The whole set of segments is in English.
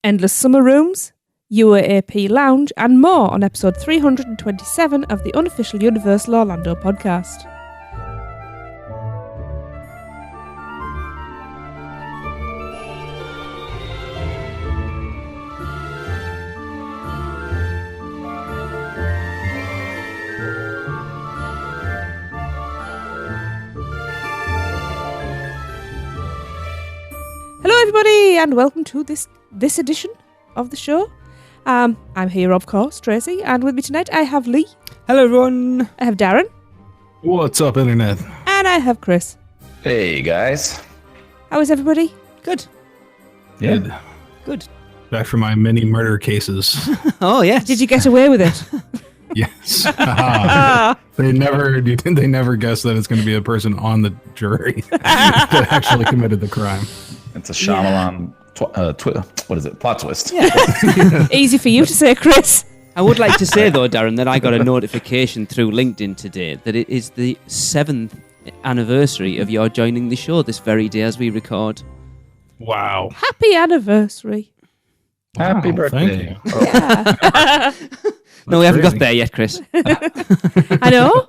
Endless Summer Rooms, UOAP Lounge, and more on episode 327 of the unofficial Universal Orlando podcast. Hello everybody and welcome to this edition of the show. I'm here, of course, Tracy, and with me tonight I have Lee. Hello, everyone. I have Darren. What's up, Internet? And I have Chris. Hey, guys. How is everybody? Good. Yeah. Good. Back for my many murder cases. Oh, yes. Did you get away with it? Yes. They never guess that it's going to be a person on the jury that actually committed the crime. It's a Shyamalan, plot twist. Yeah. Easy for you to say, Chris. I would like to say, though, Darren, that I got a notification through LinkedIn today that it is the 7th anniversary of your joining the show this very day as we record. Wow. Happy anniversary. Happy birthday. Thank you. Oh. Yeah. No, we haven't got there yet, Chris. I know.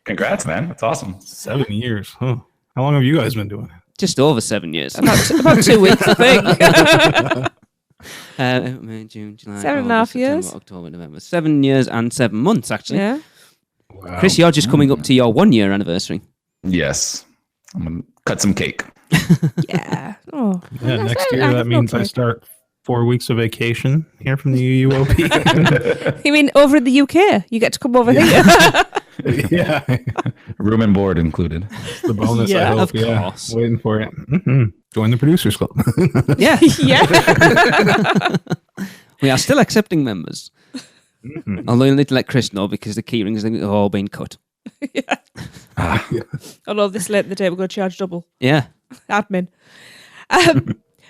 Congrats, man. That's awesome. 7 years. Huh. How long have you guys been doing it? Just over 7 years. About 2 weeks, I think. May, June, July, 7.5 August, years. September, October, November. 7 years and 7 months, actually. Yeah. Wow. Chris, you're just coming up to your 1 year anniversary. Yes. I'm going to cut some cake. Yeah. Oh. Yeah, next year that means I start 4 weeks of vacation here from the UUOP. You mean over in the UK? You get to come over here? Yeah. Room and board included. The bonus, Yeah, I hope. of course. Waiting for it. Mm-hmm. Join the Producers Club. Yeah. Yeah. We are still accepting members. Mm-hmm. Although you'll need to let Chris know because the key rings have all been cut. Yeah. Although this late in the day, we're going to charge double. Yeah. Admin.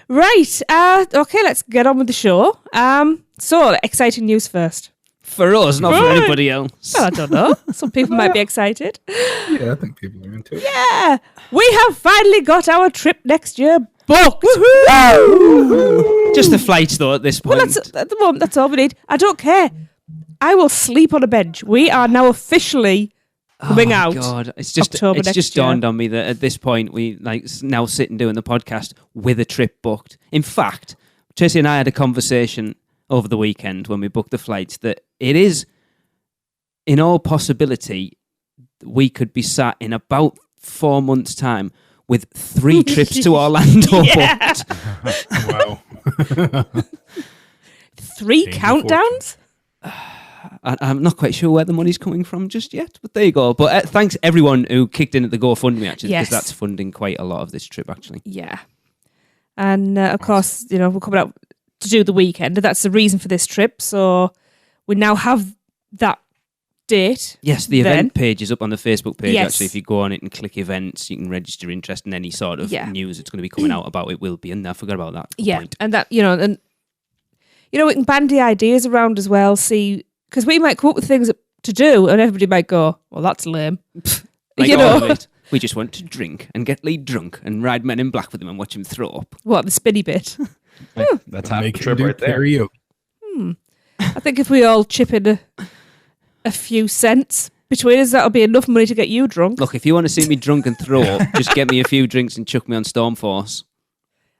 Right. Okay, let's get on with the show. So, exciting news first. For us, not for anybody else. Well, I don't know. Some people might be excited. Yeah, I think people are into it. Yeah. We have finally got our trip next year booked. Just the flights, though, at this point. Well, that's, at the moment, that's all we need. I don't care. I will sleep on a bench. We are now officially coming out. God, it's just October it's next just year. dawned on me that at this point we now sit and doing the podcast with a trip booked. In fact, Tracy and I had a conversation over the weekend when we booked the flights that it is, in all possibility, we could be sat in about 4 months' time with 3 trips to Orlando booked. Wow. 3 Change of countdowns? I'm not quite sure where the money's coming from just yet, but there you go. But thanks everyone who kicked in at the GoFundMe, actually, Yes. because that's funding quite a lot of this trip, actually. Yeah. And of course, we're coming out to do the weekend. That's the reason for this trip. So we now have that date. Yes, the then. event page is up on the Facebook page. Yes. Actually, if you go on it and click events, you can register interest in any sort of Yeah. news that's going to be coming out about it. Will be, and I forgot about that. Good Yeah. point. And that, we can bandy ideas around as well. See, because we might come up with things to do and everybody might go, well, that's lame. Like You all know. of it. We just want to drink and get Lee drunk and ride Men in Black with him and watch him throw up. What, the spinny bit? That's half the Make trip him do right there. karaoke. I think if we all chip in a few cents between us, that'll be enough money to get you drunk. Look, if you want to see me drunk and throw up, just get me a few drinks and chuck me on Stormforce.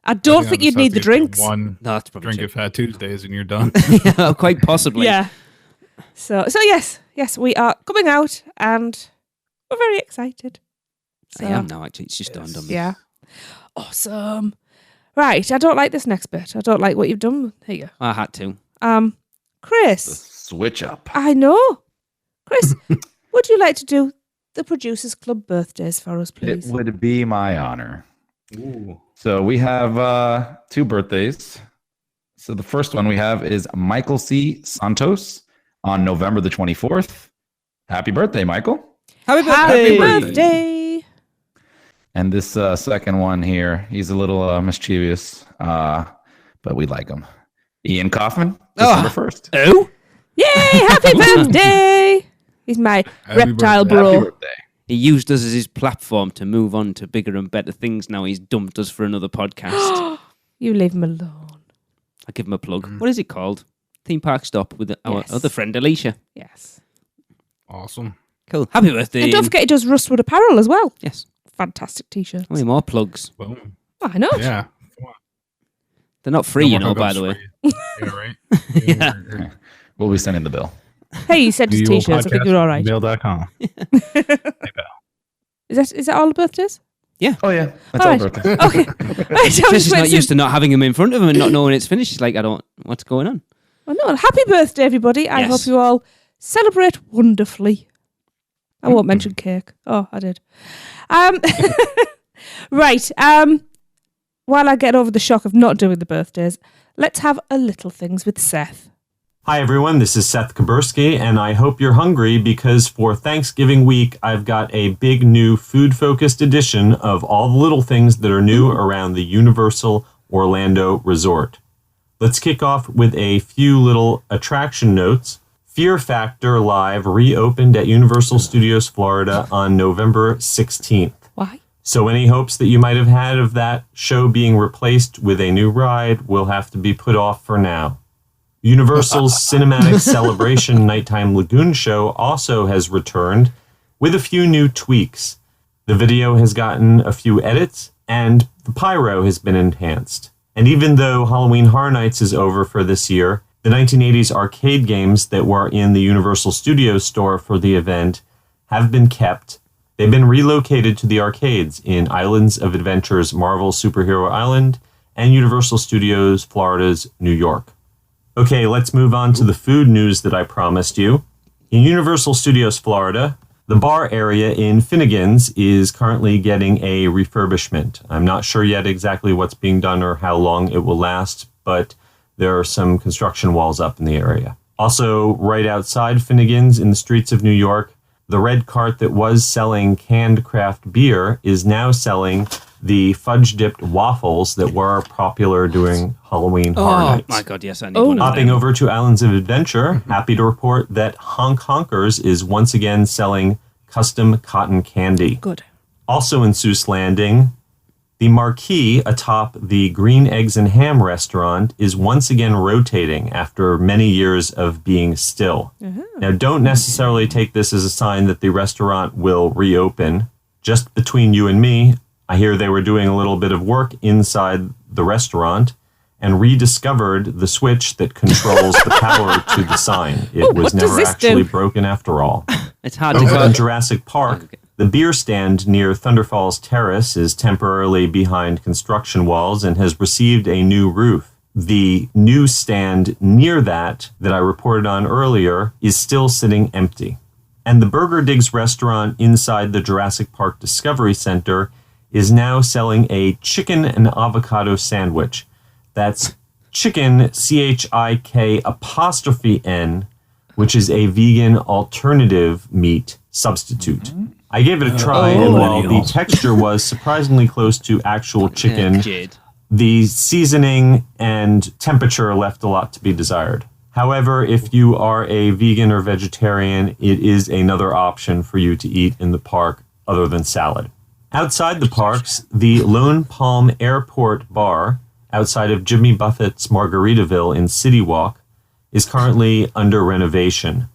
I don't think you'd need the drinks. One No, that's probably drink true. of Fat Tuesdays and you're done. Yeah, quite possibly. Yeah. So yes, we are coming out and we're very excited. I am now, actually. It's just dawned on me. Yeah. Awesome. Right, I don't like this next bit. I don't like what you've done here. I had to. Chris, Switch up. I know. Chris, would you like to do the Producers Club birthdays for us, It please? would be my honor. Ooh. So we have 2 birthdays. So the first one we have is Michael C. Santos on November the 24th. Happy birthday, Michael. Happy Happy birthday. birthday. And this second one here, he's a little mischievous, but we like him. Ian Kaufman, December 1st. Oh? Yay, happy birthday. He's my Happy reptile birthday. bro. Happy birthday. He used us as his platform to move on to bigger and better things. Now he's dumped us for another podcast. You leave him alone. I'll give him a plug. What is it called? Theme Park Stop with our Yes. other friend, Alicia. Yes. Awesome. Cool. Happy birthday. And don't forget, he does Rustwood Apparel as well. Yes. Fantastic t-shirts. How many more plugs? Boom. Why not? Yeah. Come on. They're not free, No you more know, by hookups the for way. you. Yeah, right. Yeah. We'll be sending the bill. Hey, you sent us t-shirts. I think you're all right. Mail.com. Is that all the birthdays? Oh, yeah. That's All all right. birthday. Okay. Jesse's not used to not having him in front of him and not knowing it's finished. She's like, what's going on? Well, no, happy birthday, everybody. I Yes. hope you all celebrate wonderfully. I won't mention cake. Oh, I did. Right. While I get over the shock of not doing the birthdays, let's have a Little Things with Seth. Hi everyone, this is Seth Kabursky, and I hope you're hungry because for Thanksgiving week, I've got a big new food-focused edition of all the little things that are new around the Universal Orlando Resort. Let's kick off with a few little attraction notes. Fear Factor Live reopened at Universal Studios Florida on November 16th. Why? So any hopes that you might have had of that show being replaced with a new ride will have to be put off for now. Universal's Cinematic Celebration Nighttime Lagoon Show also has returned with a few new tweaks. The video has gotten a few edits, and the pyro has been enhanced. And even though Halloween Horror Nights is over for this year, the 1980s arcade games that were in the Universal Studios store for the event have been kept. They've been relocated to the arcades in Islands of Adventure's Marvel Superhero Island and Universal Studios Florida's New York. Okay, let's move on to the food news that I promised you. In Universal Studios Florida, the bar area in Finnegan's is currently getting a refurbishment. I'm not sure yet exactly what's being done or how long it will last, but there are some construction walls up in the area. Also, right outside Finnegan's in the streets of New York, the red cart that was selling canned craft beer is now selling the fudge-dipped waffles that were popular during Halloween Horror Nights. Oh my God, yes, I need one of Hopping them. over to Islands of Adventure, happy to report that Honk Honkers is once again selling custom cotton candy. Good. Also in Seuss Landing, the marquee atop the Green Eggs and Ham restaurant is once again rotating after many years of being still. Now, don't necessarily take this as a sign that the restaurant will reopen. Just between you and me, I hear they were doing a little bit of work inside the restaurant and rediscovered the switch that controls the power to the sign. It was what does never this actually do? broken after all. It's hard to Over in go. Jurassic Park, the beer stand near Thunder Falls Terrace is temporarily behind construction walls and has received a new roof. The new stand near that I reported on earlier is still sitting empty. And the Burger Digs restaurant inside the Jurassic Park Discovery Center is now selling a chicken and avocado sandwich. That's chicken, CHIK''N, which is a vegan alternative meat substitute. I gave it a try, and while the texture was surprisingly close to actual chicken, Jade. the seasoning and temperature left a lot to be desired. However, if you are a vegan or vegetarian, it is another option for you to eat in the park other than salad. Outside the parks, the Lone Palm Airport Bar, outside of Jimmy Buffett's Margaritaville in City Walk, is currently under renovation.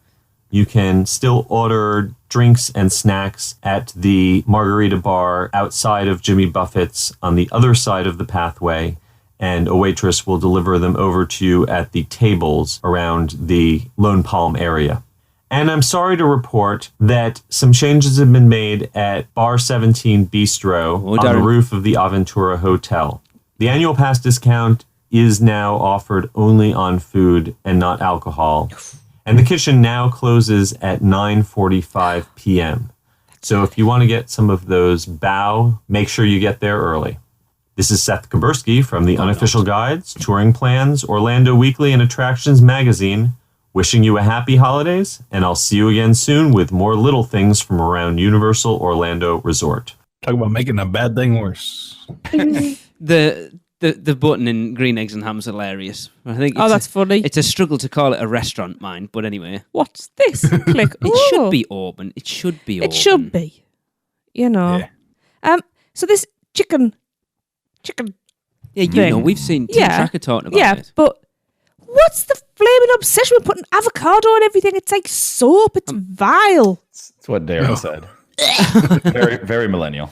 You can still order drinks and snacks at the Margarita Bar outside of Jimmy Buffett's on the other side of the pathway, and a waitress will deliver them over to you at the tables around the Lone Palm area. And I'm sorry to report that some changes have been made at Bar 17 Bistro on the darn. roof of the Aventura Hotel. The annual pass discount is now offered only on food and not alcohol. And the kitchen now closes at 9:45 p.m. So if you want to get some of those bao, make sure you get there early. This is Seth Kabursky from the Unofficial Guides, Touring Plans, Orlando Weekly, and Attractions Magazine, wishing you a happy holidays, and I'll see you again soon with more little things from around Universal Orlando Resort. Talk about making a bad thing worse. The button in Green Eggs and Ham's hilarious. I think Oh, that's funny. it's a struggle to call it a restaurant, mine, but anyway. What's this? Click. It Oh, should be open. It should be open. It should be. You know. Yeah. So this chicken. Yeah, you thing. know, we've seen Tim Yeah. Tracker talking about Yeah, it. but What's the flaming obsession with putting avocado on everything? It's like soap. It's vile. That's what Darren said. Very, very millennial.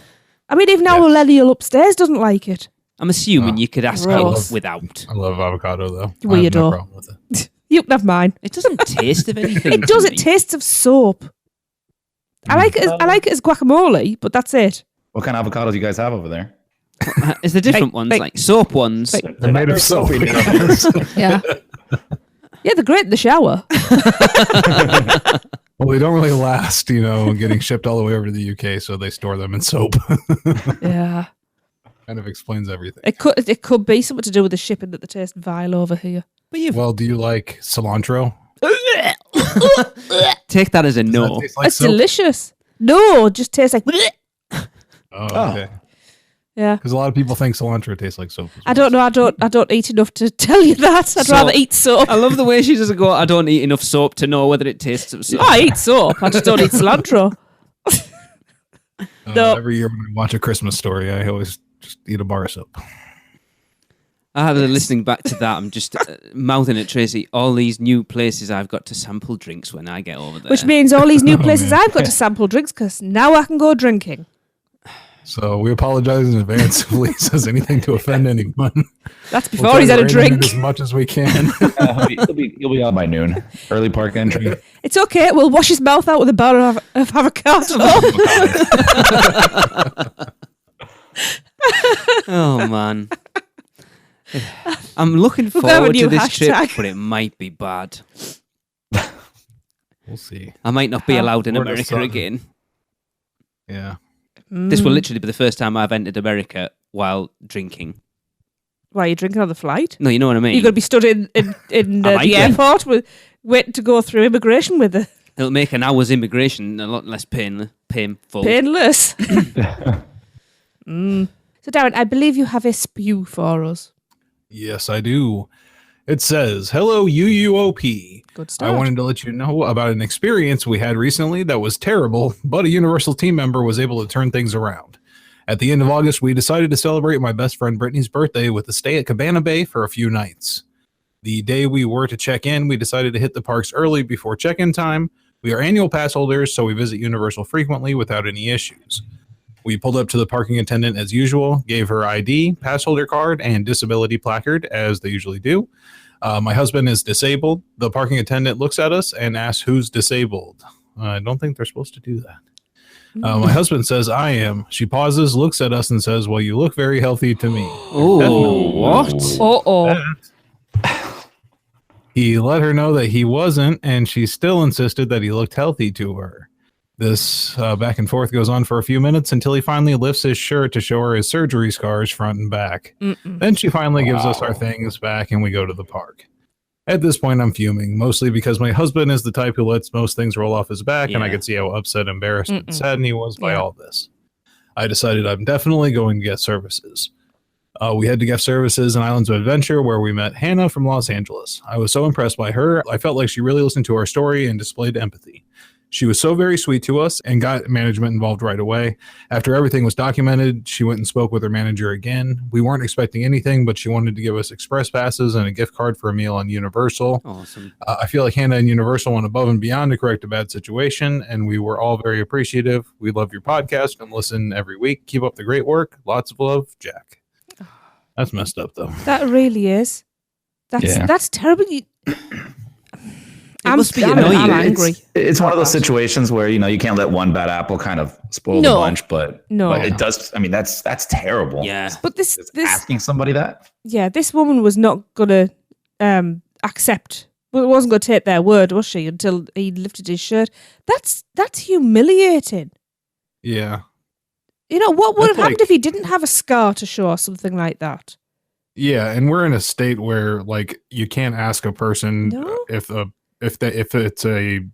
I mean, even our millennial upstairs doesn't like it. I'm assuming you could ask gross. him without. I love avocado though. Weirdo. I have no problem with it. You can have mine. It doesn't taste of anything. It does. to It me. tastes of soap. I like it as guacamole, but that's it. What kind of avocados you guys have over there? Is there different ones, like soap ones? They're made of soap. Yeah. Yeah, they're great in the shower. Well, they don't really last, getting shipped all the way over to the UK, so they store them in soap. Yeah. Kind of explains everything. It could be something to do with the shipping that they taste vile over here. Well, do you like cilantro? Take that as a Does no. that taste like It's soap? delicious. No, it just tastes like. Oh, okay. Yeah. Because a lot of people think cilantro tastes like soap. I don't know. I don't eat enough to tell you that. I'd rather eat soap. I love the way she doesn't go, I don't eat enough soap to know whether it tastes of soap. I eat soap. I just don't eat cilantro. No. Every year when I watch A Christmas Story, I always just eat a bar of soap. I was listening back to that. I'm just mouthing at Tracy, all these new places I've got to sample drinks when I get over there. Which means all these new places I've got to sample drinks because now I can go drinking. So we apologize in advance if Lee says anything to offend anyone. That's We'll before try he's to had a rein it in drink. as much as we can. You'll be out by noon. Early park entry. It's okay. We'll wash his mouth out with a bar of avocado. Oh, man. I'm looking have a forward new to this hashtag. trip, but it might be bad. We'll see. I might not be allowed in Word of America son. again. Yeah. This will literally be the first time I've entered America while drinking. Why are you drinking on the flight? No, you know what I mean? You're going to be stood in I like the it. airport waiting to go through immigration with it. It'll make an hour's immigration a lot less painful. Painless. So, Darren, I believe you have a S.P.E.W for us. Yes, I do. It says, "Hello, UUOP. Good start. I wanted to let you know about an experience we had recently that was terrible, but a Universal team member was able to turn things around. At the end of August, we decided to celebrate my best friend Brittany's birthday with a stay at Cabana Bay for a few nights. The day we were to check in, we decided to hit the parks early before check-in time. We are annual pass holders, so we visit Universal frequently without any issues. We pulled up to the parking attendant as usual, gave her ID, pass holder card, and disability placard, as they usually do. My husband is disabled. The parking attendant looks at us and asks who's disabled. I don't think they're supposed to do that. My husband says, I am. She pauses, looks at us, and says, well, you look very healthy to me. Oh, what? Uh-oh. He let her know that he wasn't, and she still insisted that he looked healthy to her. This back and forth goes on for a few minutes until he finally lifts his shirt to show her his surgery scars front and back. Then she finally gives us our things back and we go to the park. At this point, I'm fuming, mostly because my husband is the type who lets most things roll off his back, and I could see how upset, embarrassed, and saddened he was by all this. I decided I'm definitely going to guest services. We head to guest services and Islands of Adventure, where we met Hannah from Los Angeles. I was so impressed by her. I felt like she really listened to our story and displayed empathy. She was so very sweet to us and got management involved right away. After everything was documented, she went and spoke with her manager again. We weren't expecting anything, but she wanted to give us express passes and a gift card for a meal on Universal. Awesome. I feel like Hannah and Universal went above and beyond to correct a bad situation, and we were all very appreciative. We love your podcast and listen every week. Keep up the great work. Lots of love, Jack. That's messed up, though. That really is. That's terrible. It must be annoying. I'm angry. It's one of those situations where you can't let one bad apple kind of spoil the bunch, but it does. I mean, that's terrible. Yeah. But this asking somebody that. Yeah, this woman was not gonna accept. Well, wasn't gonna take their word, was she? Until he lifted his shirt. That's humiliating. Yeah. What would have happened if he didn't have a scar to show or something like that? Yeah, and we're in a state where you can't ask a person if it's an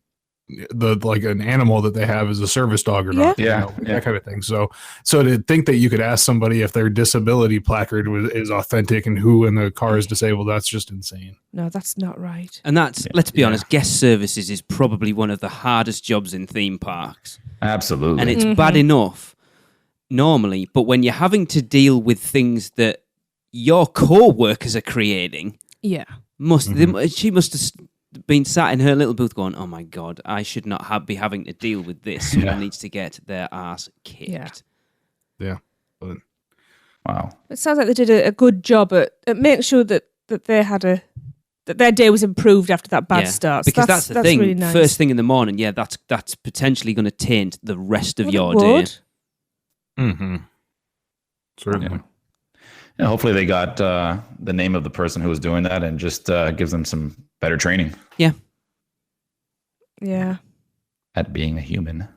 animal that they have as a service dog or not. That kind of thing. So to think that you could ask somebody if their disability placard is authentic and who in the car is disabled, that's just insane. No, that's not right. And let's be honest, guest services is probably one of the hardest jobs in theme parks. Absolutely. And it's bad enough normally, but when you're having to deal with things that your co-workers are creating, She must have been sat in her little booth going, "Oh my God, I should not be having to deal with this. Someone needs to get their ass kicked." Yeah. But Wow. It sounds like they did a good job at making sure that they had that their day was improved after that bad start. So Because that's the thing. Really nice. First thing in the morning, that's potentially going to taint the rest of your It day. would. mm-hmm. Certainly. Yeah, hopefully they got the name of the person who was doing that and just gives them some better training Yeah. at being a human.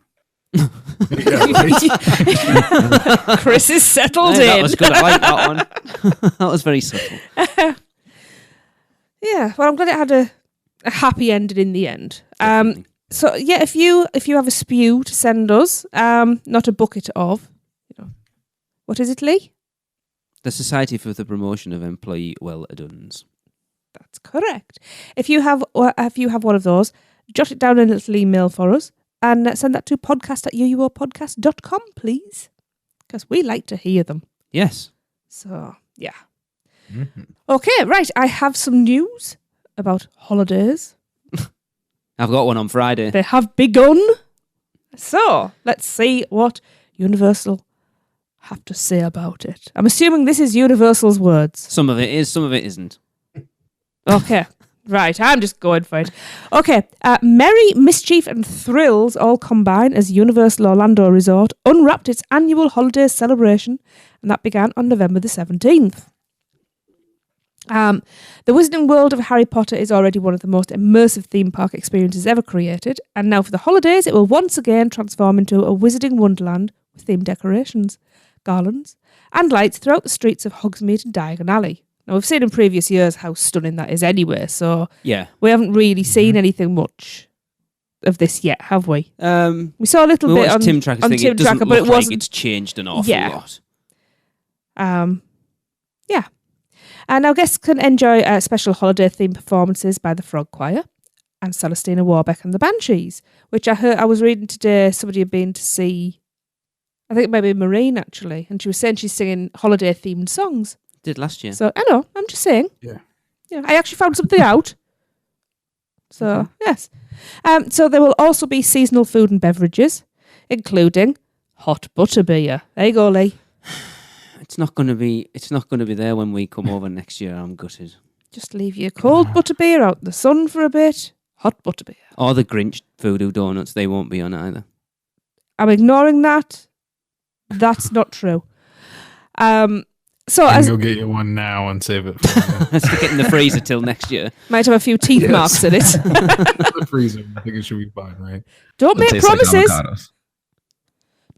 Yeah, right. Chris is settled in. That was good. I like that one. That was very subtle. Yeah, well, I'm glad it had a happy ending in the end. Definitely. So yeah, if you have a S.P.E.W to send us, not a bucket of, what is it, Lee? The Society for the Promotion of Employee Well-Adons. That's correct. If you have one of those, jot it down in a little email for us and send that to podcast@uuopodcast.com, please, because we like to hear them. Yes. So yeah. Mhm. Okay, right. I have some news about holidays. I've got one on Friday. They have begun. So let's see what Universal have to say about it. I'm assuming this is Universal's words. Some of it is, some of it isn't. Okay. Right, I'm just going for it. Okay, merry, mischief and thrills all combine as Universal Orlando Resort unwrapped its annual holidays celebration, and that began on November the 17th. The Wizarding World of Harry Potter is already one of the most immersive theme park experiences ever created, and now for the holidays it will once again transform into a Wizarding Wonderland with themed decorations, garlands, and lights throughout the streets of Hogsmeade and Diagon Alley. Now, we've seen in previous years how stunning that is anyway, so Yeah. we haven't really seen anything much of this yet, have we? We We saw a little bit watched on Tim Tracker's on thing. Tim It doesn't Tracker, look but it like wasn't. it's changed an awful lot. Yeah. And our guests can enjoy special holiday-themed performances by the Frog Choir and Celestina Warbeck and the Banshees, which I was reading today. Somebody had been to see, I think maybe Marine actually, and she was saying she's singing holiday-themed songs. Did last year. So I know, I'm just saying. Yeah. I actually found something out. So yes. So there will also be seasonal food and beverages, including hot butterbeer. There you go, Lee. It's not going to be there when we come over next year. I'm gutted. Just leave your cold butterbeer out in the sun for a bit. Hot butterbeer. Or the Grinch voodoo donuts, they won't be on either. I'm ignoring that. That's not true. So I can as go get you one now and save it for Let's stick it in the freezer till next year. might have a few teeth Yes. marks in it. the freezer. I think it should be fine, right? Don't It make tastes like promises. avocados.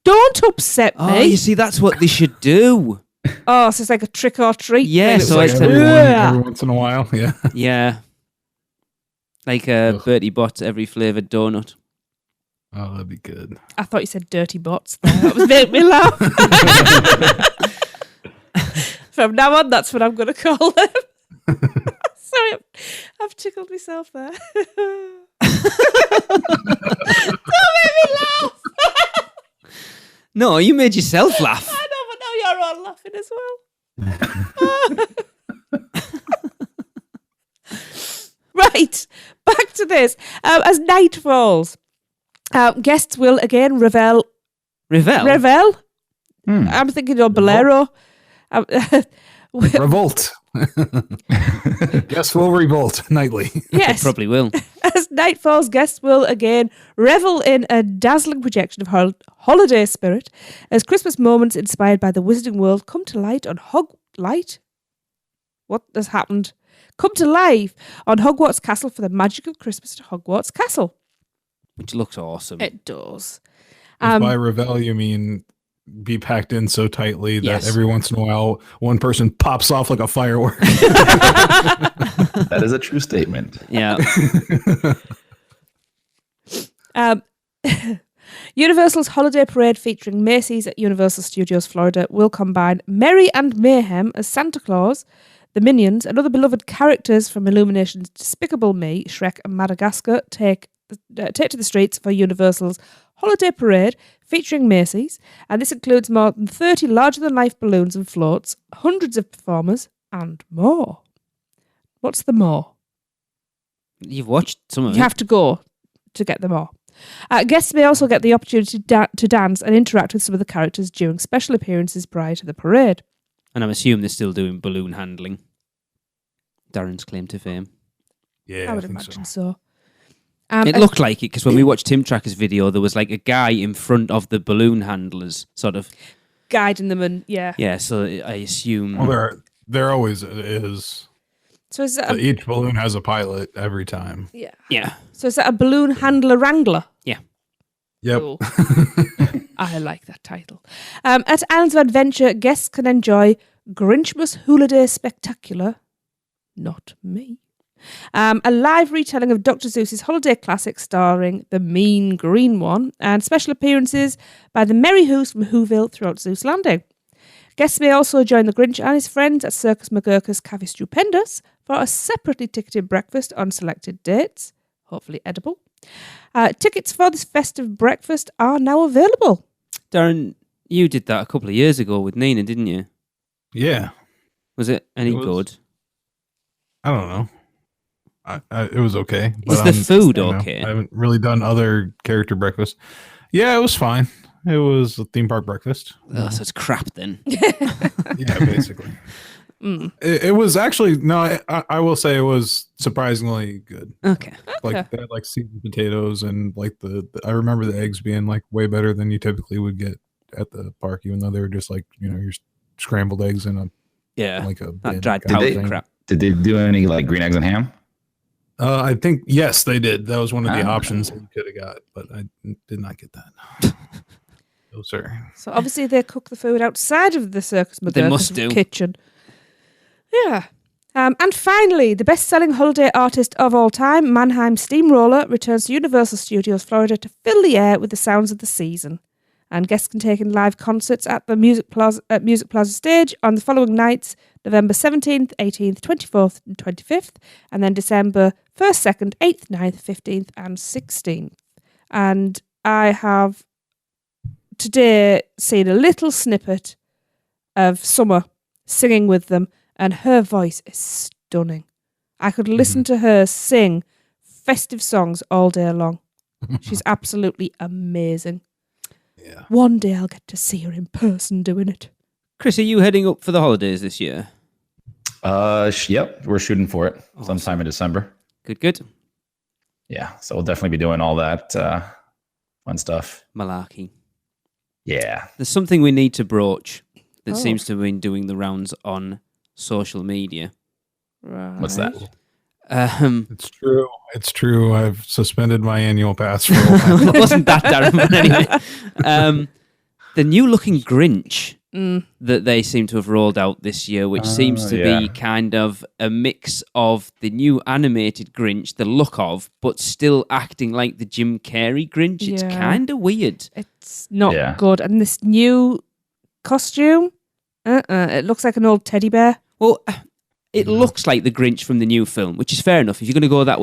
Don't upset Oh, me. you see, that's what they should do. Oh, so it's like a trick or treat. Yeah, thing. so Like it's every once in a while. Yeah. Yeah. Like Bertie Bott's every flavoured donut. Oh, that'd be good. I thought you said dirty bots there. That was made me laugh. From now on, that's what I'm going to call them. Sorry, I've tickled myself there. Don't make me laugh. No, you made yourself laugh. I know, but now you're all laughing as well. Right, back to this. As night falls, guests will again revel. Revel? I'm thinking of Bolero. Revolt. Yes, we'll revolt nightly. Yes. Probably will. As night falls, guests will again revel in a dazzling projection of holiday spirit as Christmas moments inspired by the Wizarding World come to light on What has happened? Come to life on Hogwarts Castle for the magic of Christmas at Hogwarts Castle. Which looks awesome. It does. If by revel you mean be packed in so tightly that Yes. every once in a while one person pops off like a firework. That is a true statement. Yeah. Universal's holiday parade featuring Macy's at Universal Studios Florida will combine merry and mayhem as Santa Claus, the Minions, and other beloved characters from Illumination's Despicable Me, Shrek, and Madagascar take to the streets for Universal's holiday parade featuring Macy's, and this includes more than 30 larger-than-life balloons and floats, hundreds of performers, and more. What's the more? You've watched some of You it. have to go to get the more. Guests may also get the opportunity to dance and interact with some of the characters during special appearances prior to the parade. And I'm assuming they're still doing balloon handling. Darren's claim to fame. Yeah, I would think imagine so. so. It looked like it because when we watched Tim Tracker's video, there was like a guy in front of the balloon handlers, sort of. Guiding them and yeah. Yeah, so I assume. Well, there always is. So is that Each balloon has a pilot every time. yeah. Yeah. So is that a balloon handler wrangler? Yep. Cool. I like that title. At Islands of Adventure, guests can enjoy Grinchmas Holiday Spectacular. Not me. A live retelling of Dr. Seuss's holiday classic starring the Mean Green One and special appearances by the Merry Who's from Whoville throughout Zeus Landing. Guests may also join the Grinch and his friends at Circus McGurk's Cafe Stupendous for a separately ticketed breakfast on selected dates, hopefully edible. Tickets for this festive breakfast are now available. Darren, you did that a couple of years ago with Nina, didn't you? Yeah. Was it any It was. good? I don't know. It was okay. Was the food okay? I haven't really done other character breakfast. Yeah, it was fine. It was a theme park breakfast. Oh, so it's crap then. Yeah, basically. It was actually I will say it was surprisingly good. Okay. Like they had like seasoned potatoes and like I remember the eggs being like way better than you typically would get at the park, even though they were just like your scrambled eggs in a Yeah. like a That bin dried kind of powder thing. crap. Did they do any like green eggs and ham? I think yes, they did. That was one of the Ah. options that you could have got, but I did not get that. No, sir. So obviously they cook the food outside of the Circus They must McGurk's do. kitchen. Yeah. And finally, the best-selling holiday artist of all time, Mannheim Steamroller, returns to Universal Studios Florida to fill the air with the sounds of the season. And guests can take in live concerts at the Music Plaza stage on the following nights, November 17th, 18th, 24th and 25th, and then December 1st, 2nd, 8th, 9th, 15th and 16th. And I have today seen a little snippet of Summer singing with them, and her voice is stunning. I could listen to her sing festive songs all day long. She's absolutely amazing. Yeah. One day I'll get to see her in person doing it. Chris, are you heading up for the holidays this year? Yep, we're shooting for it sometime in December. Good. Yeah, so we'll definitely be doing all that fun stuff. Malarkey. Yeah. There's something we need to broach that Oh. seems to have been doing the rounds on social media. Right. What's that? It's true. It's true. I've suspended my annual pass for a while. It wasn't that, Darren, but anyway. The new looking Grinch that they seem to have rolled out this year, which seems to be kind of a mix of the new animated Grinch, the look of, but still acting like the Jim Carrey Grinch. It's Yeah. kind of weird. It's not Yeah. good. And this new costume, it looks like an old teddy bear. Well, it looks like the Grinch from the new film, which is fair enough. If you're going to go that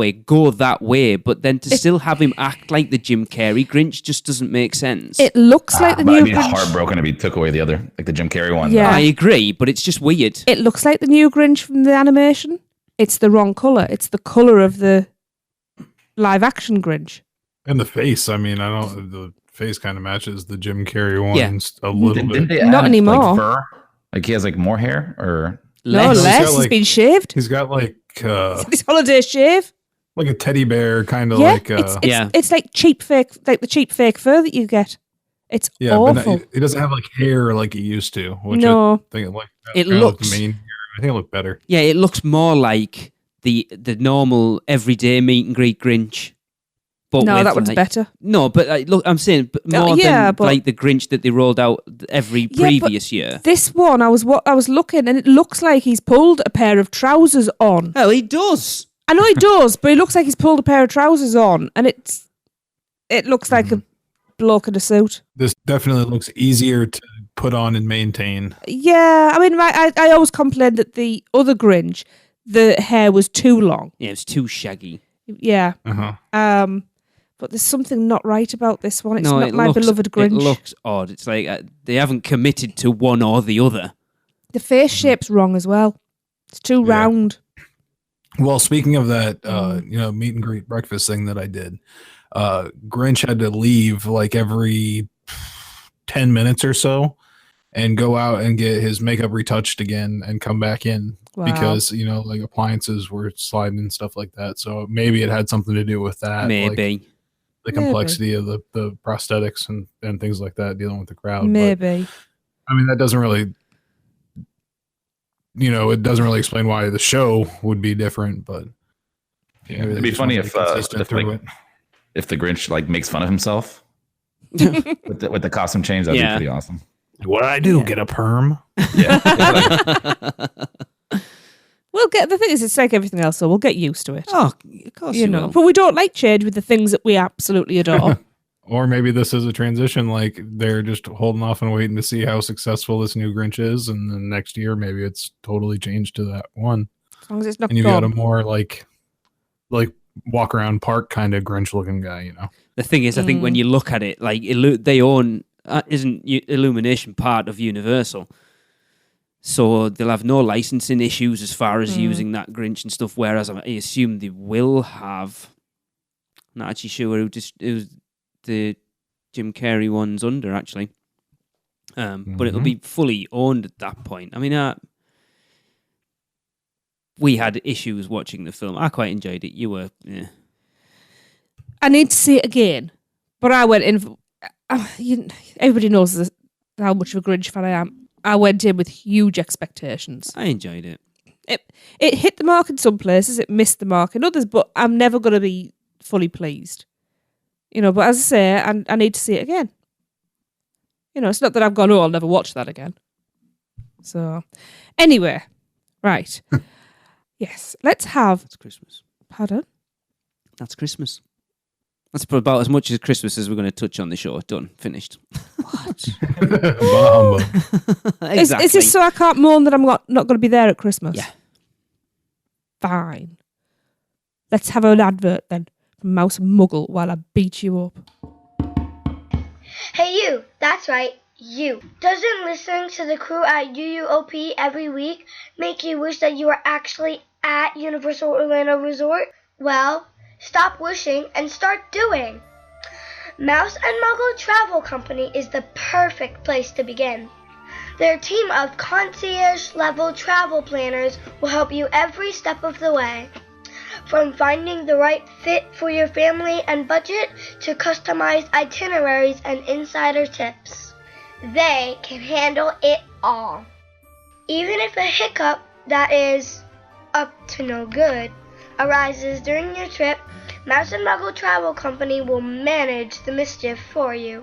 way. But then to still have him act like the Jim Carrey Grinch just doesn't make sense. It looks like the But new I'd be Grinch. heartbroken if he took away the other, like the Jim Carrey one. Yeah. I agree, but it's just weird. It looks like the new Grinch from the animation. It's the wrong colour. It's the colour of the live action Grinch. And the face, I mean, the face kind of matches the Jim Carrey one Yeah. a little Didn't bit. they Not add, anymore. Like fur? Like he has like more hair or No, Less. less. got, He's like- been shaved. He's got like His holiday shave. like a teddy bear kind of Yeah, like it's like cheap fake, like the cheap fake fur that you get. It's but awful. he doesn't have like hair like he used to. Which No. I think like It kind of looks- the main hair. I think it looked better. Yeah, it looks more like the normal everyday meet and greet Grinch. But No, with, that one's like- better. No, but look, I'm saying more yeah, than but- like the Grinch that they rolled out every Yeah, but- previous year. This one, I was looking, and it looks like he's pulled a pair of trousers on. Well, he does. I know he does, but it looks like he's pulled a pair of trousers on, and it looks like a bloke in a suit. This definitely looks easier to put on and maintain. Yeah, I mean, I always complained that the other Grinch, the hair was too long. Yeah, it's too shaggy. Yeah. Uh-huh. But there's something not right about this one. It's No, not it my looks- beloved Grinch. It looks odd. It's like they haven't committed to one or the other. The face shape's wrong as well. It's too Yeah. round. Well, speaking of that, meet and greet breakfast thing that I did, Grinch had to leave like every 10 minutes or so and go out and get his makeup retouched again and come back in because, like appliances were sliding and stuff like that. So maybe it had something to do with that. Maybe. Like the complexity of the prosthetics and things like that, dealing with the crowd. Maybe. But, I mean, that doesn't really, it doesn't really explain why the show would be different, but yeah, it'd be funny if the Grinch like makes fun of himself with the costume change. That'd be pretty awesome. What I do? Get a perm? Yeah. The thing is, it's like everything else, so we'll get used to it. Oh, of course you will. But we don't like change with the things that we absolutely adore. Or maybe this is a transition, like they're just holding off and waiting to see how successful this new Grinch is, and then next year maybe it's totally changed to that one. As long as it's not and you've got a more like walk around park kind of Grinch looking guy, The thing is, I think when you look at it, like they own isn't Illumination part of Universal, so they'll have no licensing issues as far as using that Grinch and stuff. Whereas I assume they will have. I'm not actually sure who the Jim Carrey one's under actually, but it'll be fully owned at that point. I mean, we had issues watching the film. I quite enjoyed it. You were, yeah. I need to see it again, but I went in. Everybody knows how much of a Grinch fan I am. I went in with huge expectations. I enjoyed it. It hit the mark in some places. It missed the mark in others, but I'm never going to be fully pleased. But as I say, I need to see it again. It's not that I've gone, I'll never watch that again. So, anyway, right. Yes, let's have... That's Christmas. Pardon? That's Christmas. That's about as much as Christmas as we're going to touch on the show. Done. Finished. What? Exactly. Is this so I can't moan that I'm not going to be there at Christmas? Yeah. Fine. Let's have an advert then from Mouse Muggle while I beat you up. Hey you, that's right, you. Doesn't listening to the crew at UUOP every week make you wish that you were actually at Universal Orlando Resort? Well, stop wishing and start doing. Mouse and Muggle Travel Company is the perfect place to begin. Their team of concierge-level travel planners will help you every step of the way. From finding the right fit for your family and budget to customized itineraries and insider tips. They can handle it all. Even if a hiccup that is up to no good arises during your trip, Mouse and Muggle Travel Company will manage the mischief for you.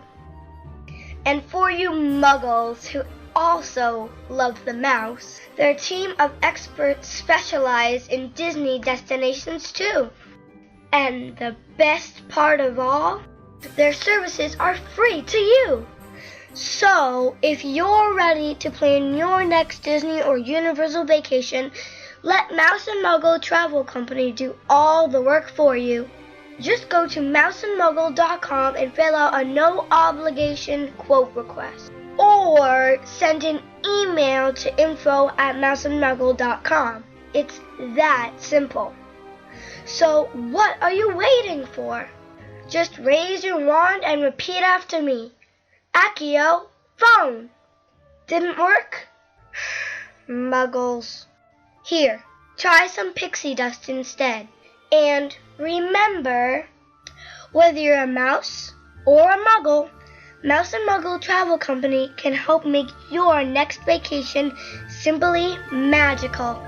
And for you muggles who also love the mouse, their team of experts specialize in Disney destinations too. And the best part of all, their services are free to you. So, if you're ready to plan your next Disney or Universal vacation, let Mouse and Muggle Travel Company do all the work for you. Just go to mouseandmuggle.com and fill out a no-obligation quote request. Or send an email to info@mouseandmuggle.com. It's that simple. So what are you waiting for? Just raise your wand and repeat after me. Accio, phone. Didn't work? Muggles. Here, try some pixie dust instead. And remember, whether you're a mouse or a muggle, Mouse and Muggle Travel Company can help make your next vacation simply magical.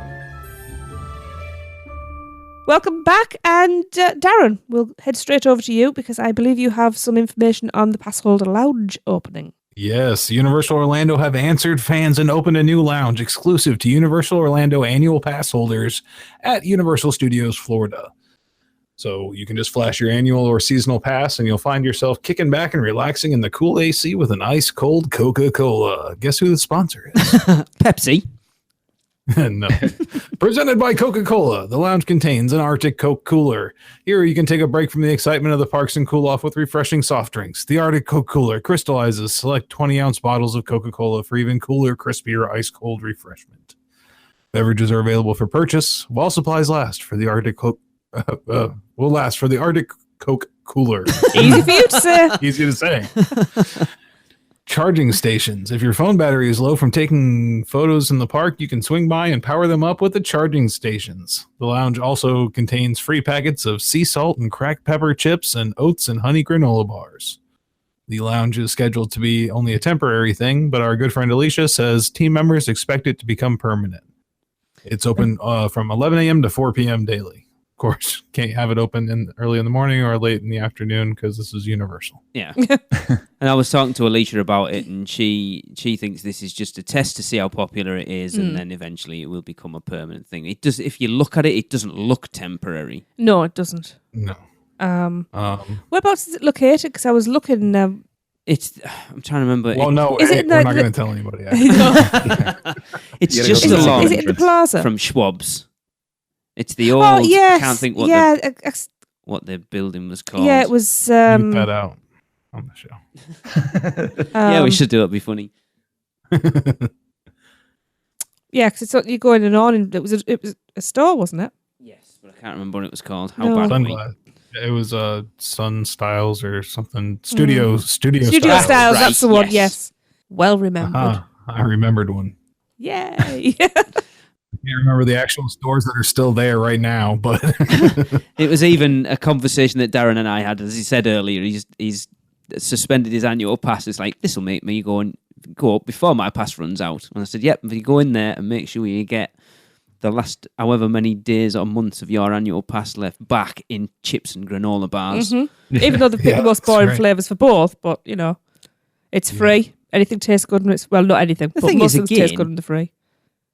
Welcome back, and Darren, we'll head straight over to you because I believe you have some information on the Passholder Lounge opening. Yes, Universal Orlando have answered fans and opened a new lounge exclusive to Universal Orlando annual pass holders at Universal Studios Florida. So you can just flash your annual or seasonal pass and you'll find yourself kicking back and relaxing in the cool AC with an ice cold Coca-Cola. Guess who the sponsor is? Pepsi. No. Presented by Coca-Cola, the lounge contains an Arctic Coke cooler. Here you can take a break from the excitement of the parks and cool off with refreshing soft drinks. The Arctic Coke cooler crystallizes select 20-ounce bottles of Coca-Cola for even cooler, crispier, ice-cold refreshment. Beverages are available for purchase while supplies last for the Arctic Coke. Will last for the Arctic Coke cooler. Easy for you to say. Easy to say. Charging stations. If your phone battery is low from taking photos in the park, you can swing by and power them up with the charging stations. The lounge also contains free packets of sea salt and cracked pepper chips and oats and honey granola bars. The lounge is scheduled to be only a temporary thing, but our good friend Alicia says team members expect it to become permanent. It's open from 11 a.m. to 4 p.m. daily. Of course, can't have it open early in the morning or late in the afternoon because this is Universal. Yeah. And I was talking to Alicia about it, and she thinks this is just a test to see how popular it is, and then eventually it will become a permanent thing. It does. If you look at it, it doesn't look temporary. No, it doesn't. No. Whereabouts is it located? Because I was looking. I'm trying to remember. Well, no, Is it we're the- not going to tell anybody. Actually. It's You gotta just go to the along Is it in the plaza? from Schwab's. It's the old. Oh yes. I can't think what what the building was called. yeah, it was. You can cut out on the show. Yeah, we should do it. It'd be funny. Yeah, because it's you go in and on, and it was a store, wasn't it? Yes, but I can't remember what it was called. How No. bad are we? Sunglass. It was Sun Styles or something. Studio Studio Styles. Styles. right, That's the one. yes. Yes, well remembered. Uh-huh. I remembered one. Yay! I can't remember the actual stores that are still there right now, but It was even a conversation that Darren and I had, as he said earlier. He's suspended his annual pass. It's like, this will make me go up before my pass runs out. And I said, yep, if you go in there and make sure you get the last however many days or months of your annual pass left back in chips and granola bars. Even though they pick Yeah, the most that's boring right. flavors for both, but it's free. Anything tastes good, and it's not anything. The but thing most is, things taste again- good and they're free.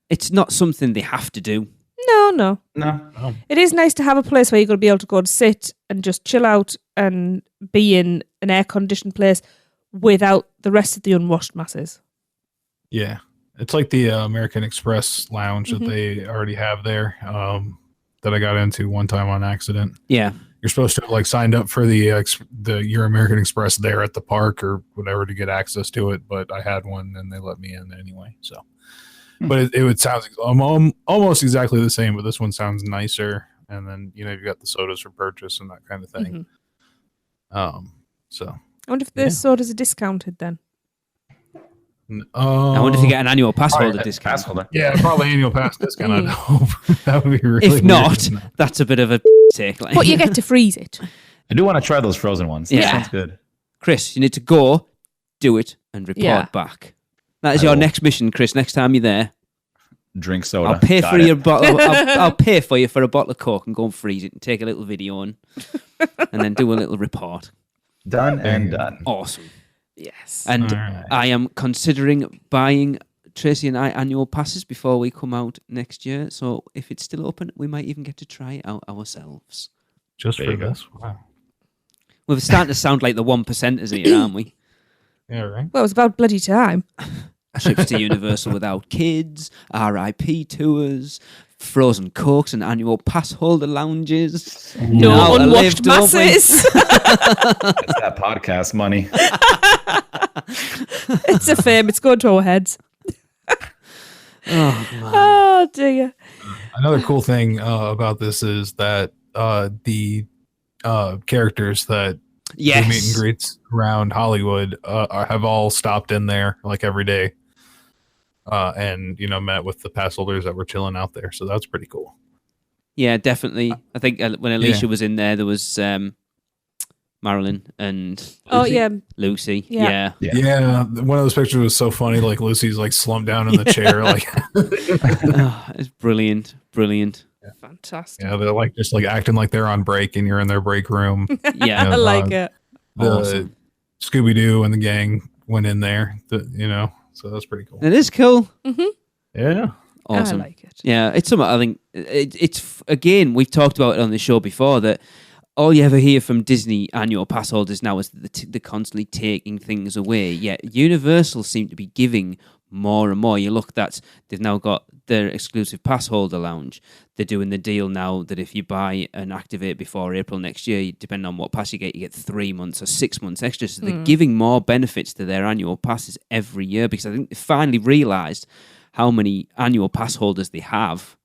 It's not something they have to do. No. No. It is nice to have a place where you're going to be able to go and sit and just chill out and be in an air-conditioned place without the rest of the unwashed masses. yeah, it's like the American Express lounge that they already have there. That I got into one time on accident. Yeah. You're supposed to have like signed up for the your American Express there at the park or whatever to get access to it, but I had one and they let me in anyway. So, but it would sound almost exactly the same, but this one sounds nicer. And then you've got the sodas for purchase and that kind of thing. So I wonder if the sodas are discounted then. I wonder if you get an annual pass holder discount. Pass holder. Yeah, probably annual pass discount. I'd hope that would be really. If weird. not, that's a bit of a take. Like. But you get to freeze it. I do want to try those frozen ones. Yeah. That sounds good. Chris, you need to go, do it, and report Yeah. back. That is I your will. next mission, Chris. Next time you're there, Drink soda. I'll pay Got for it. your bottle. I'll pay for you for a bottle of Coke and go and freeze it and take a little video and then do a little report. Done and done. Awesome. Yes. And All right. I am considering buying Tracy and I annual passes before we come out next year. So if it's still open, we might even get to try it out ourselves. Just There for you go. this. Wow. We're starting to sound like the 1%ers here, aren't we? Yeah, right. Well, it was about bloody time. Trips to Universal without kids, RIP tours, frozen Cokes and annual pass holder lounges. No Now to live, unwashed don't we? masses. It's that podcast money. It's a fame. It's going to our heads. Oh, man. Oh, dear. Another cool thing about this is that the characters that do meet and Yes. greets around Hollywood have all stopped in there like every day, and met with the pass holders that were chilling out there. So that's pretty cool. Yeah, definitely. I think when Alicia was in there was Marilyn and Oh, yeah. Lucy. Yeah. Yeah. Yeah, one of those pictures was so funny. Like Lucy's like slumped down in the chair, like Oh, it's brilliant. Brilliant. Fantastic. they're like just like acting like they're on break, and you're in their break room. Yeah. I like it. The Awesome. Scooby Doo and the gang went in there. So that's pretty cool. It is cool. Yeah. Awesome. I like it. Yeah, it's something I think it's again, we've talked about it on the show before that all you ever hear from Disney annual pass holders now is that they're constantly taking things away. Yet Universal seem to be giving more and more. You look, they've now got their exclusive pass holder lounge. They're doing the deal now that if you buy and activate before April next year, depending on what pass you get 3 months or 6 months extra. So they're giving more benefits to their annual passes every year because I think they finally realised how many annual pass holders they have.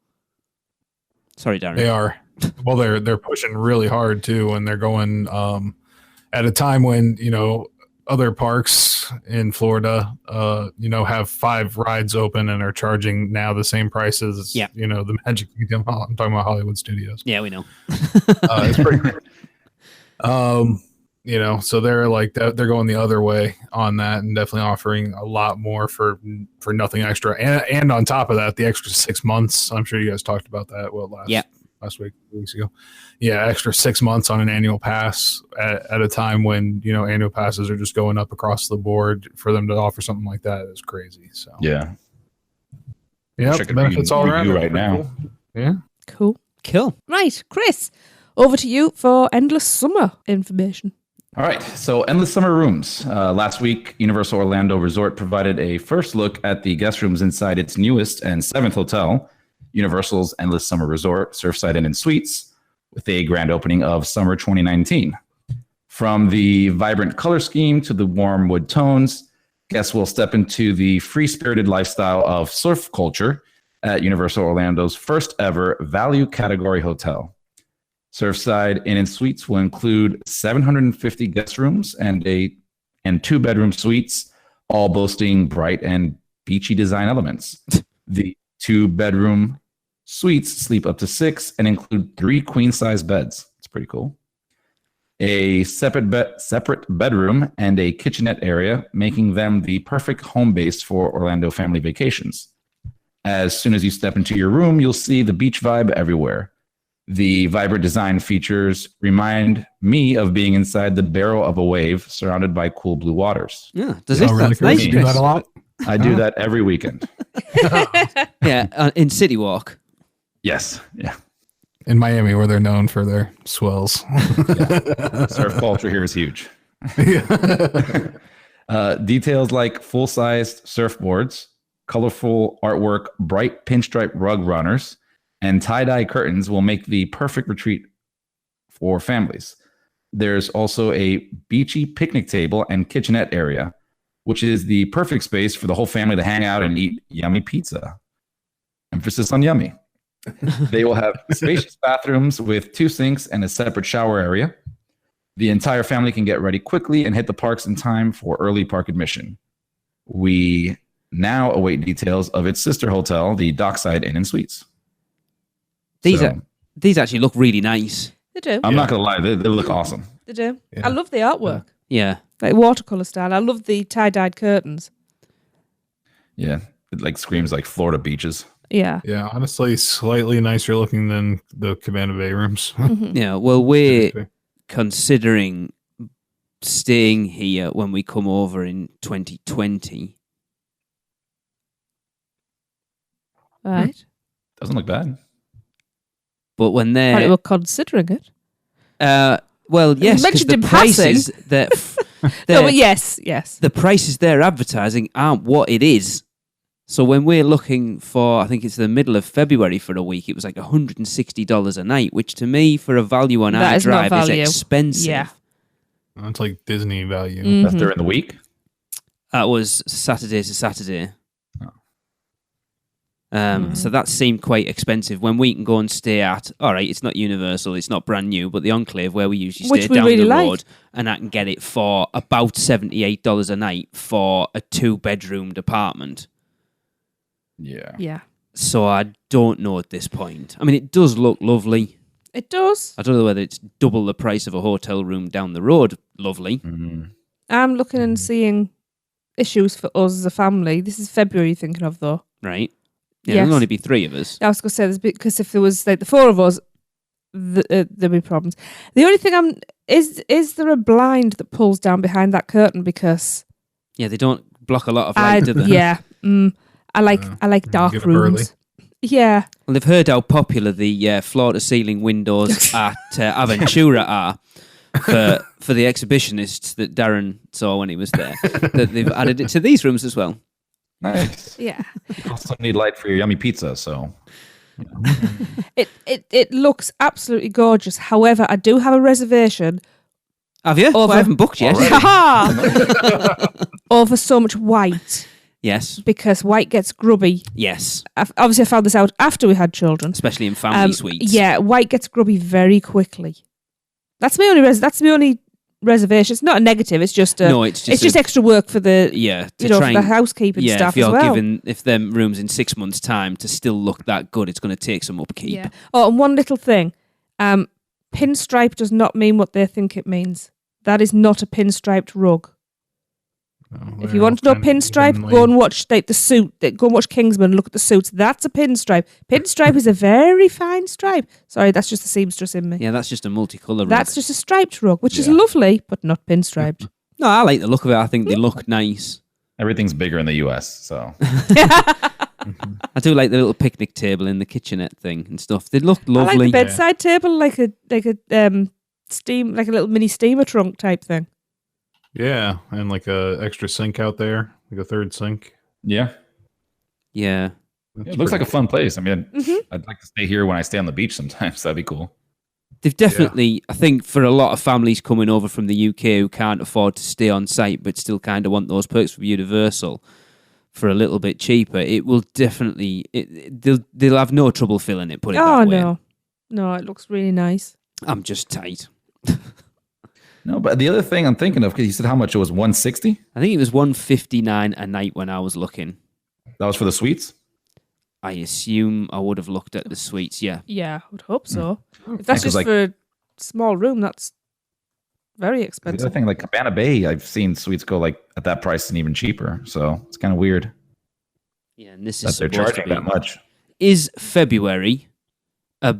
Sorry, Darren. They are. Well, they're pushing really hard too, and they're going at a time when other parks in Florida, have 5 rides open and are charging now the same prices as the Magic Kingdom. I'm talking about Hollywood Studios. Yeah, we know. It's pretty crazy. So they're like they're going the other way on that, and definitely offering a lot more for nothing extra, and on top of that, the extra 6 months. I'm sure you guys talked about that. Last week, 2 weeks ago. Yeah, extra 6 months on an annual pass at a time when annual passes are just going up across the board. For them to offer something like that is crazy. So yeah, benefits all around right now. Cool. Cool. Right, Chris, over to you for Endless Summer information. All right, so Endless Summer Rooms. Last week, Universal Orlando Resort provided a first look at the guest rooms inside its newest and 7th hotel, Universal's Endless Summer Resort, Surfside Inn and Suites, with a grand opening of summer 2019. From the vibrant color scheme to the warm wood tones, guests will step into the free-spirited lifestyle of surf culture at Universal Orlando's first ever value category hotel. Surfside Inn and Suites will include 750 guest rooms and 2-bedroom suites, all boasting bright and beachy design elements. The 2-bedroom suites sleep up to 6 and include 3 queen-size beds. It's pretty cool. A separate bedroom and a kitchenette area, making them the perfect home base for Orlando family vacations. As soon as you step into your room, you'll see the beach vibe everywhere. The vibrant design features remind me of being inside the barrel of a wave surrounded by cool blue waters. Yeah, does it? Really Nice, you do that a lot? I do that every weekend. Yeah, in City Walk. Yes. Yeah. In Miami, where they're known for their swells. Surf culture here is huge. Details like full-sized surfboards, colorful artwork, bright pinstripe rug runners, and tie-dye curtains will make the perfect retreat for families. There's also a beachy picnic table and kitchenette area, which is the perfect space for the whole family to hang out and eat yummy pizza. Emphasis on yummy. They will have spacious bathrooms with 2 sinks and a separate shower area. The entire family can get ready quickly and hit the parks in time for early park admission. We now await details of its sister hotel, the Dockside Inn and Suites. These actually look really nice. They do. I'm not going to lie, they look awesome. They do. Yeah. I love the artwork. Yeah. Like watercolor style. I love the tie-dyed curtains. Yeah, it like screams like Florida beaches. Yeah. Yeah, honestly, slightly nicer looking than the Cabana Bay rooms. Yeah, well, we're considering staying here when we come over in 2020. Right. Doesn't look bad. But when Apparently they're... we're considering it. Well, yes, because mentioned the in prices that No, but yes. the prices they're advertising aren't what it is. So when we're looking for, I think it's the middle of February for a week, it was like $160 a night, which to me, for a value on That our is not drive, is value. expensive. Yeah. That's like Disney value. Mm. That's during the week? That was Saturday to Saturday. Oh. So that seemed quite expensive when we can go and stay at, all right, it's not Universal, it's not brand new, but the Enclave where we usually Which stay we down really the like. road, and I can get it for about $78 a night for a 2-bedroomed apartment. Yeah. Yeah. So I don't know at this point. I mean, it does look lovely. It does. I don't know whether it's double the price of a hotel room down the road. Lovely. Mm. I'm looking and seeing issues for us as a family. This is February you're thinking of, though. Right? Yeah, Yes. there'll only be 3 of us. I was going to say this because if there was like the 4 of us, there'd be problems. The only thing is there a blind that pulls down behind that curtain? Because Yeah, they don't block a lot of light, do they? yeah, I like dark get up early. rooms. Yeah, Well, they've heard how popular the floor-to-ceiling windows at Aventura are for the exhibitionists that Darren saw when he was there. That they've added it to these rooms as well. Nice. yeah. You also need light for your yummy pizza, so. It looks absolutely gorgeous. However, I do have a reservation Have you? Well, I haven't booked yet. Already. Haha! over so much white. Yes. because white gets grubby. Yes. Obviously, I found this out after we had children. Especially in family suites. Yeah, white gets grubby very quickly. That's my only reservation. It's not a negative. It's just it's just extra work for the for the housekeeping staff if you're as well. if them rooms in 6 months' time to still look that good, it's going to take some upkeep. Yeah. Oh, and one little thing. Pinstripe does not mean what they think it means. That is not a pinstriped rug. If you want to know pinstripe, go and watch the suit. Go and watch Kingsman and look at the suits. That's a pinstripe. Pinstripe is a very fine stripe. Sorry, that's just the seamstress in me. Yeah, that's just a multicolour rug. That's just a striped rug, which is lovely, but not pinstriped. No, I like the look of it. I think they look nice. Everything's bigger in the US, so. I do like the little picnic table in the kitchenette thing and stuff. They look lovely. I like the bedside table, like a little mini steamer trunk type thing. Yeah, and like a extra sink out there, like a third sink. Yeah. Yeah. It looks like a fun place. I mean, I'd like to stay here when I stay on the beach sometimes. That'd be cool. They've definitely, I think, for a lot of families coming over from the UK who can't afford to stay on site but still kind of want those perks from Universal for a little bit cheaper, it will definitely, they'll have no trouble filling it, put it that way. No, it looks really nice. I'm just tight. No, but the other thing I'm thinking of, because you said how much it was, $160? I think it was $159 a night when I was looking. That was for the suites? I assume I would have looked at the suites, yeah. Yeah, I would hope so. If that's just for a small room, that's very expensive. The other thing, like Cabana Bay, I've seen suites go like at that price and even cheaper. So it's kind of weird. Yeah, and this that is they're charging that much. Is February a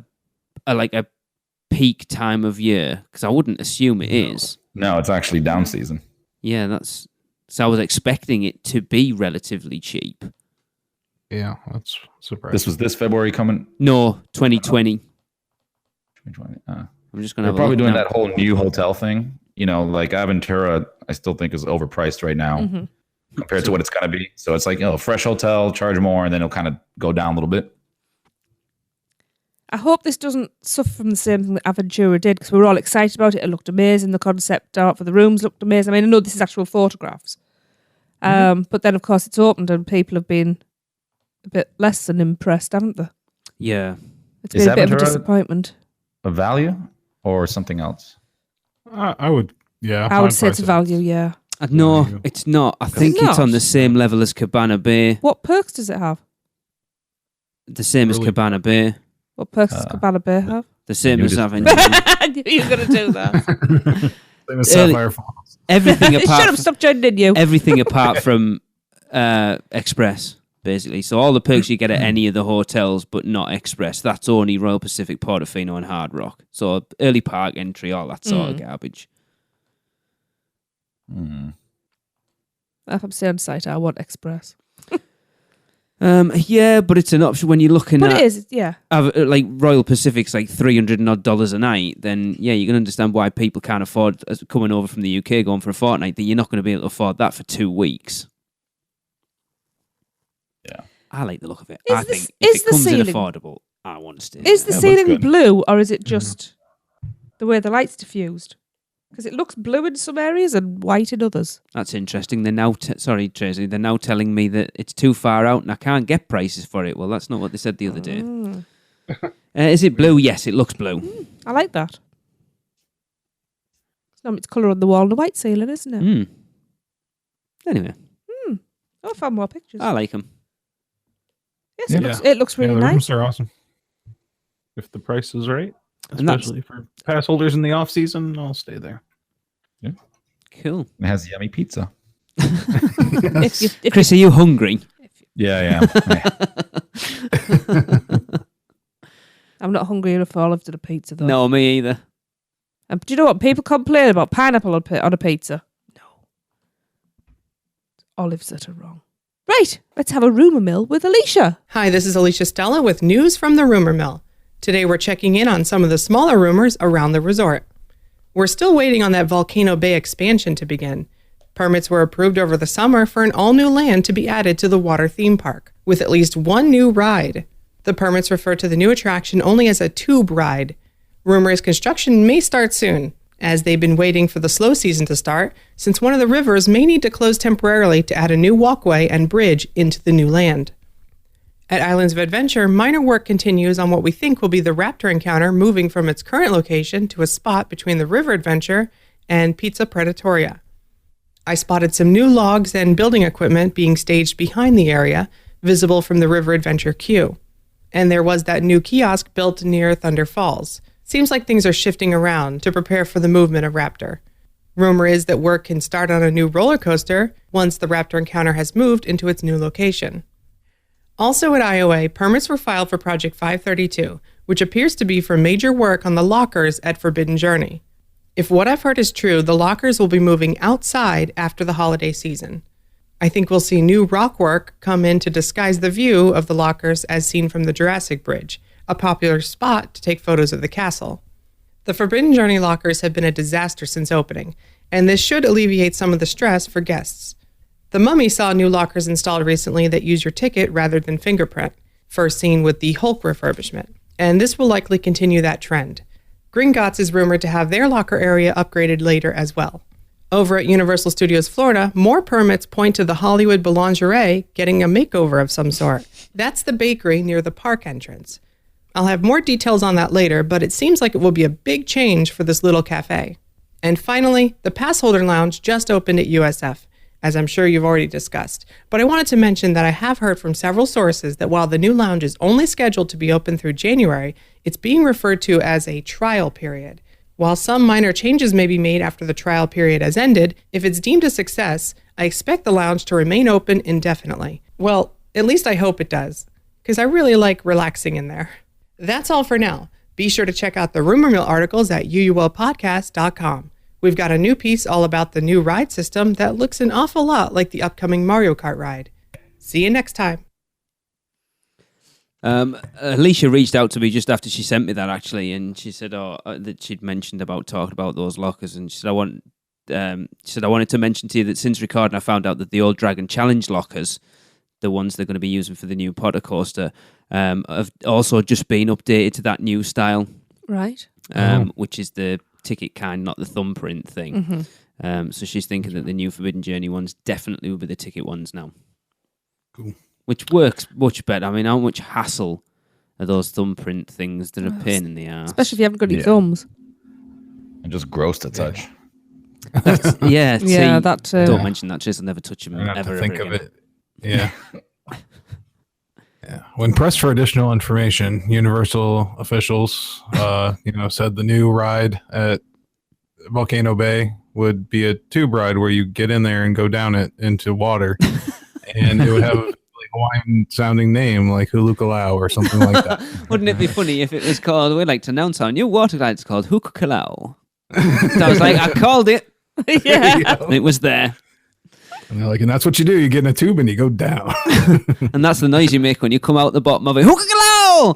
peak time of year? Because I wouldn't assume it is. No, it's actually down season. Yeah, so I was expecting it to be relatively cheap. Yeah, that's surprising. This was this February coming? No, 2020. 2020. I'm just going to. They're probably doing that whole new hotel thing. You know, like Aventura, I still think is overpriced right now compared to what it's going to be. So it's like, fresh hotel, charge more, and then it'll kind of go down a little bit. I hope this doesn't suffer from the same thing that Aventura did, because we were all excited about it. It looked amazing. The concept art for the rooms looked amazing. I mean, I know this is actual photographs. But then, of course, it's opened and people have been a bit less than impressed, haven't they? Yeah. It's been a bit of a disappointment. A value or something else? I would say it's a value, yeah. No, it's not. I think it's on the same level as Cabana Bay. What perks does it have? The same as Cabana Bay. What perks does Cabana Bay have? The same as Aventura. I knew you were going to do that. Same as Sapphire Falls. Everything apart. Shut up! Stop joining you. Everything apart from Express, basically. So all the perks you get at any of the hotels, but not Express. That's only Royal Pacific, Portofino, and Hard Rock. So early park entry, all that sort of garbage. If I'm staying on site, I want Express. Yeah, but it's an option when you're looking at. But it is, yeah. Like Royal Pacific's like $300 and odd a night. Then you can understand why people can't afford coming over from the UK going for a fortnight. That you're not going to be able to afford that for 2 weeks. Yeah, I like the look of it. I think if it comes in affordable, I want to stay. Is the ceiling blue, or is it just the way the light's diffused? Because it looks blue in some areas and white in others. That's interesting. They're now, sorry, Tracy, they're now telling me that it's too far out and I can't get prices for it. Well, that's not what they said the other day. Is it blue? Yes, it looks blue. I like that. It's colour on the wall and a white ceiling, isn't it? Anyway. I'll find more pictures. I like them. Yes, it looks really the nice. rooms are awesome. If the price is right. Especially for pass holders in the off season, I'll stay there. Yeah. Cool. It has yummy pizza. Chris, are you hungry? Yeah. I'm not hungry enough for olives and a pizza, though. No, me either. And do you know what? People complain about pineapple on a pizza. No. It's olives that are wrong. Right, let's have a rumour mill with Alicia. Hi, this is Alicia Stella with news from the Rumor Mill. Today we're checking in on some of the smaller rumors around the resort. We're still waiting on that Volcano Bay expansion to begin. Permits were approved over the summer for an all-new land to be added to the water theme park, with at least one new ride. The permits refer to the new attraction only as a tube ride. Rumor is construction may start soon. as they've been waiting for the slow season to start, since one of the rivers may need to close temporarily to add a new walkway and bridge into the new land. At Islands of Adventure, minor work continues on what we think will be the raptor encounter moving from its current location to a spot between the River Adventure and Pizza Predatoria. I spotted some new logs and building equipment being staged behind the area, visible from the River Adventure queue. And there was that new kiosk built near Thunder Falls. Seems like things are shifting around to prepare for the movement of Raptor. Rumor is that work can start on a new roller coaster once the Raptor encounter has moved into its new location. Also at IOA, permits were filed for Project 532, which appears to be for major work on the lockers at Forbidden Journey. If what I've heard is true, the lockers will be moving outside after the holiday season. I think we'll see new rock work come in to disguise the view of the lockers as seen from the Jurassic Bridge, a popular spot to take photos of the castle. The Forbidden Journey lockers have been a disaster since opening, and this should alleviate some of the stress for guests. The Mummy saw new lockers installed recently that use your ticket rather than fingerprint, first seen with the Hulk refurbishment, and this will likely continue that trend. Gringotts is rumored to have their locker area upgraded later as well. Over at Universal Studios Florida, more permits point to the Hollywood Boulangerie getting a makeover of some sort. That's the bakery near the park entrance. I'll have more details on that later, but it seems like it will be a big change for this little cafe. And finally, the Passholder Lounge just opened at USF, as I'm sure you've already discussed. But I wanted to mention that I have heard from several sources that while the new lounge is only scheduled to be open through January, it's being referred to as a trial period. While some minor changes may be made after the trial period has ended, if it's deemed a success, I expect the lounge to remain open indefinitely. Well, at least I hope it does, because I really like relaxing in there. That's all for now. Be sure to check out the Rumor Mill articles at UUOpodcast.com. We've got a new piece all about the new ride system that looks an awful lot like the upcoming Mario Kart ride. See you next time. Alicia reached out to me just after she sent me that, actually, and she said that she'd mentioned about talking about those lockers, and she said I wanted to mention to you that since recording I found out that the old Dragon Challenge lockers, the ones they're going to be using for the new Potter coaster, have also just been updated to that new style, Right. which is the ticket kind, not the thumbprint thing. Mm-hmm. So she's thinking that the new Forbidden Journey ones definitely will be the ticket ones now. Cool. Which works much better. I mean, how much hassle are those thumbprint things? They're a pain in the ass. Especially if you haven't got any thumbs. And just gross to touch. Yeah, Yeah, that too. Don't mention that. Just I'll never touch them I have ever. to think ever of again. it. Yeah. Yeah. When pressed for additional information, Universal officials, said the new ride at Volcano Bay would be a tube ride where you get in there and go down it into water, and it would have a Hawaiian sounding name like Hulukalau or something like that. Wouldn't it be funny if it was called? We'd like to announce our new water ride. It's called Hulukalau. So I was like, I called it. Yeah. It was there. And they're like, and that's what you do. You get in a tube and you go down. And that's the noise you make when you come out the bottom of it. Hulukalau!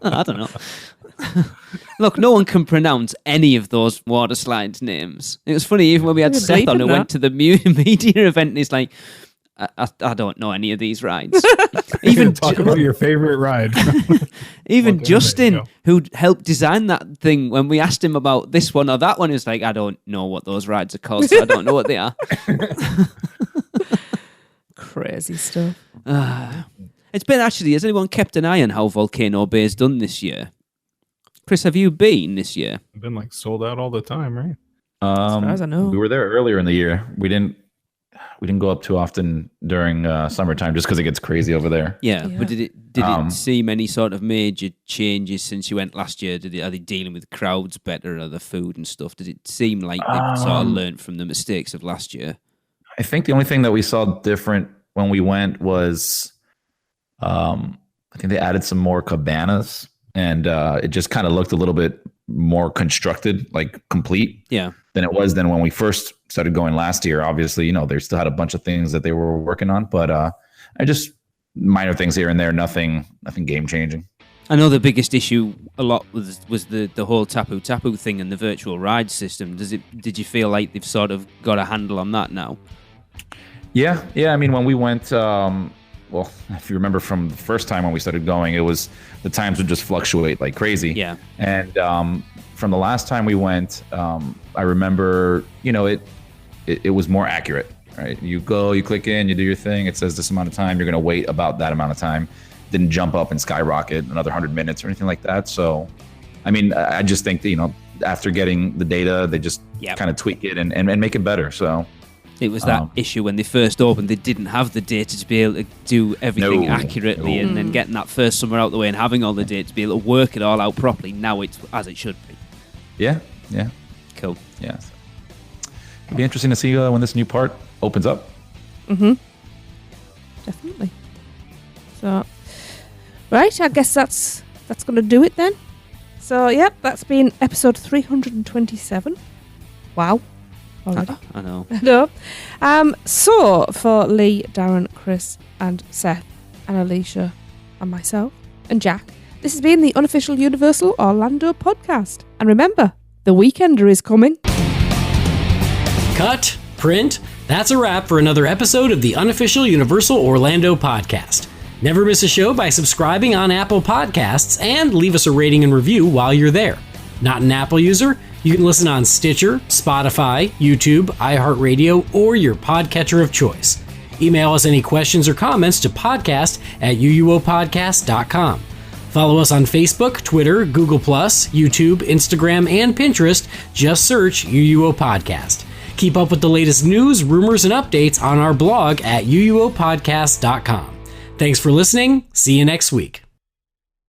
I don't know. Look, no one can pronounce any of those water slides names. It was funny, even when we had Yeah, Seth on who bleeping went to the media event, and he's like, I don't know any of these rides. Even Talk about your favorite ride. even Justin, you go. who helped design that thing, when we asked him about this one or that one, he was like, I don't know what those rides are called, so I don't know what they are. Crazy stuff. It's been actually, has anyone kept an eye on how Volcano Bay's done this year? Chris, have you been this year? I've been like sold out all the time, right? As far as I know. We were there earlier in the year. We didn't go up too often during summertime just because it gets crazy over there. Yeah, Yeah. but did it seem any sort of major changes since you went last year? Are they dealing with crowds better, or the food and stuff? Did it seem like they sort of learned from the mistakes of last year? I think the only thing that we saw different when we went was, I think they added some more cabanas, and it just kind of looked a little bit more constructed, like complete. Yeah. Than it was then when we first started going last year. Obviously, they still had a bunch of things that they were working on, but I just minor things here and there, nothing game changing. I know the biggest issue a lot was the whole Tapu Tapu thing and the virtual ride system. Did you feel like they've sort of got a handle on that now? Yeah. I mean, when we went, well, if you remember from the first time when we started going, it was the times would just fluctuate like crazy. Yeah. And from the last time we went, I remember, it was more accurate, right? You go, you click in, you do your thing. It says this amount of time. You're going to wait about that amount of time. Didn't jump up and skyrocket another 100 minutes or anything like that. So, I mean, I just think that, after getting the data, they just kind of tweak it and make it better. So it was that issue when they first opened, they didn't have the data to be able to do everything accurately, and then getting that first summer out the way and having all the data to be able to work it all out properly. Now it's as it should be. Yeah. Cool. Yeah. It'll be interesting to see when this new part opens up. Definitely. So, right, I guess that's going to do it then. So, yep, that's been episode 327. Wow. Already. I know. I know. So, for Lee, Darren, Chris, and Seth, and Alicia, and myself, and Jack, this has been the unofficial Universal Orlando podcast. And remember, the Weekender is coming. Cut, print, that's a wrap for another episode of the unofficial Universal Orlando podcast. Never miss a show by subscribing on Apple Podcasts and leave us a rating and review while you're there. Not an Apple user? You can listen on Stitcher, Spotify, YouTube, iHeartRadio, or your podcatcher of choice. Email us any questions or comments to podcast@uuopodcast.com. Follow us on Facebook, Twitter, Google+, YouTube, Instagram, and Pinterest. Just search UUO Podcast. Keep up with the latest news, rumors, and updates on our blog at uuopodcast.com. Thanks for listening. See you next week.